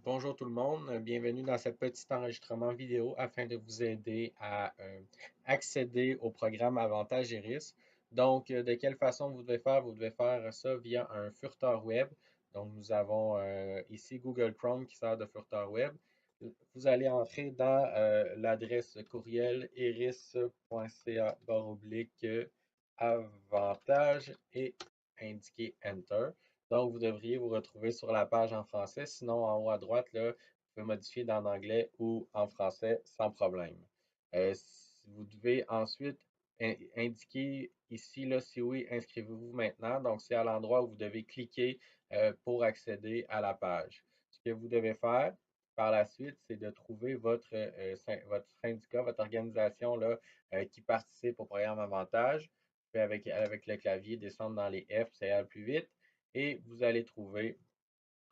Bonjour tout le monde, bienvenue dans ce petit enregistrement vidéo afin de vous aider à accéder au programme Avantages et risques. Donc, de quelle façon vous devez faire? Vous devez faire ça via un furteur web. Donc, nous avons ici Google Chrome qui sert de furteur web. Vous allez entrer dans l'adresse courriel iris.ca/avantage et indiquer Enter. Donc, vous devriez vous retrouver sur la page en français. Sinon, en haut à droite, là, vous pouvez modifier en anglais ou en français sans problème. Vous devez ensuite indiquer ici, là, si oui, inscrivez-vous maintenant. Donc, c'est à l'endroit où vous devez cliquer pour accéder à la page. Ce que vous devez faire par la suite, c'est de trouver votre syndicat, votre organisation là, qui participe au programme Avantage. Vous pouvez avec le clavier descendre dans les F, ça ira plus vite et vous allez trouver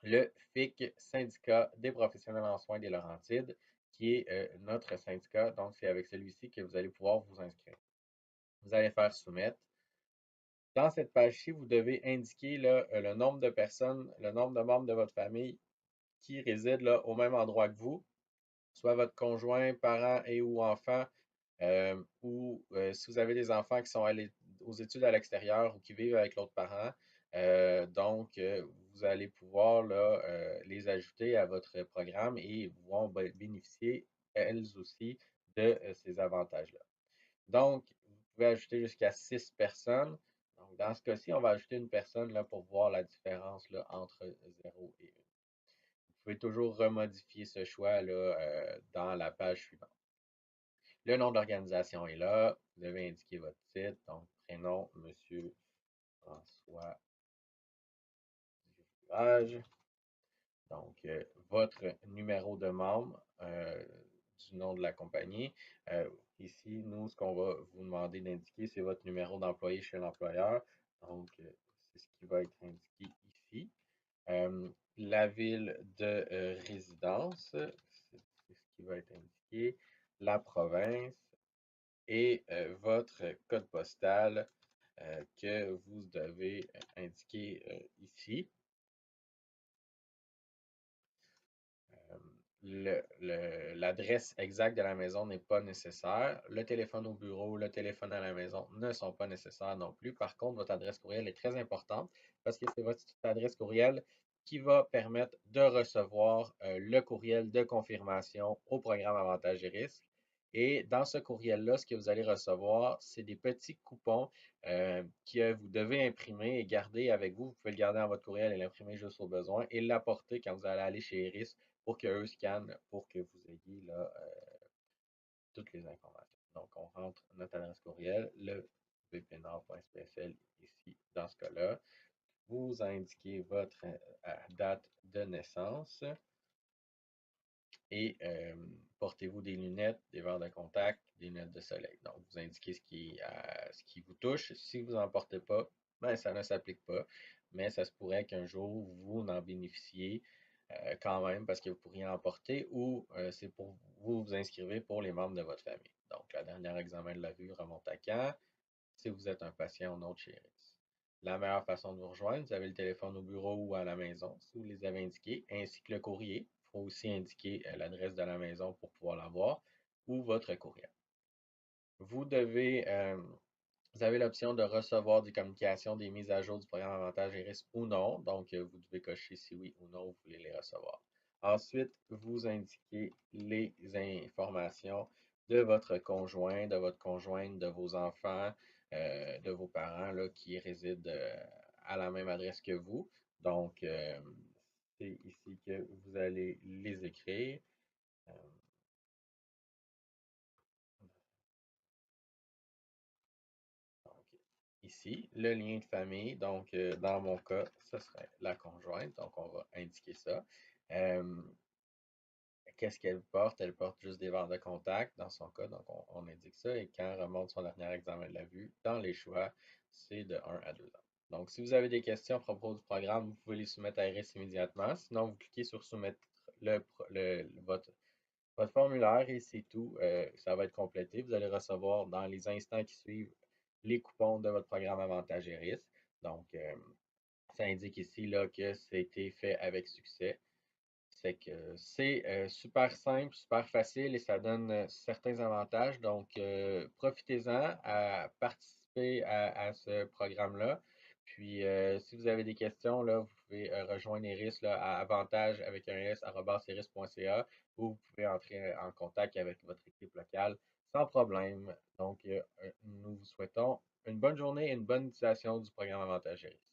le FIC, Syndicat des professionnels en soins des Laurentides, qui est notre syndicat. Donc, c'est avec celui-ci que vous allez pouvoir vous inscrire. Vous allez faire soumettre. Dans cette page-ci, vous devez indiquer là, le nombre de personnes, le nombre de membres de votre famille qui résident là, au même endroit que vous, soit votre conjoint, parent et ou enfant, ou si vous avez des enfants qui sont allés aux études à l'extérieur ou qui vivent avec l'autre parent, vous allez pouvoir là, les ajouter à votre programme et vont bénéficier elles aussi de ces avantages-là. Donc, vous pouvez ajouter jusqu'à 6 personnes. Donc, dans ce cas-ci, on va ajouter une personne là, pour voir la différence là, entre 0 et 1. Vous pouvez toujours remodifier ce choix-là dans la page suivante. Le nom de l'organisation est là. Vous devez indiquer votre titre, donc prénom, Monsieur François Durage. Donc, votre numéro de membre du nom de la compagnie. Ici, nous, ce qu'on va vous demander d'indiquer, c'est votre numéro d'employé chez l'employeur. Donc, c'est ce qui va être indiqué ici. La ville de résidence, c'est ce qui va être indiqué. La province et votre code postal que vous devez indiquer ici. L'adresse exacte de la maison n'est pas nécessaire. Le téléphone au bureau, le téléphone à la maison ne sont pas nécessaires non plus. Par contre, votre adresse courriel est très importante parce que c'est votre adresse courriel qui va permettre de recevoir le courriel de confirmation au programme Avantages et risques. Et dans ce courriel-là, ce que vous allez recevoir, c'est des petits coupons que vous devez imprimer et garder avec vous. Vous pouvez le garder dans votre courriel et l'imprimer juste au besoin et l'apporter quand vous allez aller chez Iris pour qu'eux scannent pour que vous ayez là, toutes les informations. Donc, on rentre notre adresse courriel, le vpnord.spfl ici, dans ce cas-là. Vous indiquez votre date de naissance et portez-vous des lunettes, des verres de contact, des lunettes de soleil. Donc, vous indiquez ce qui vous touche. Si vous n'en portez pas, ben, ça ne s'applique pas, mais ça se pourrait qu'un jour, vous n'en bénéficiez quand même parce que vous pourriez en porter ou c'est pour vous vous inscrivez pour les membres de votre famille. Donc, le dernier examen de la vue remonte à quand? Si vous êtes un patient ou non de chez RIS. La meilleure façon de vous rejoindre, vous avez le téléphone au bureau ou à la maison, si vous les avez indiqués, ainsi que le courrier. Il faut aussi indiquer l'adresse de la maison pour pouvoir l'avoir ou votre courriel. Vous devez, vous avez l'option de recevoir des communications, des mises à jour du programme Avantages et risques ou non. Donc, vous devez cocher si oui ou non vous voulez les recevoir. Ensuite, vous indiquez les informations de votre conjoint, de votre conjointe, de vos enfants, de vos parents là, qui résident à la même adresse que vous. Donc, c'est ici que vous allez les écrire. Euh, Donc, ici, le lien de famille. Donc, dans mon cas, ce serait la conjointe. Donc, on va indiquer ça. Euh, Qu'est-ce qu'elle porte? Elle porte juste des verres de contact dans son cas. Donc, on indique ça. Et quand remonte son dernier examen de la vue, dans les choix, c'est de 1 à 2 ans. Donc, si vous avez des questions à propos du programme, vous pouvez les soumettre à Iris immédiatement. Sinon, vous cliquez sur soumettre votre formulaire et c'est tout. Ça va être complété. Vous allez recevoir dans les instants qui suivent les coupons de votre programme Avantage et risque. Donc, ça indique ici là, que ça a été fait avec succès. C'est que c'est super simple, super facile et ça donne certains avantages. Donc, profitez-en à participer à ce programme-là. Puis, si vous avez des questions, là, vous pouvez rejoindre Iris là, à avantage avec un s @iris.ca ou vous pouvez entrer en contact avec votre équipe locale sans problème. Donc, nous vous souhaitons une bonne journée et une bonne utilisation du programme Avantage Iris.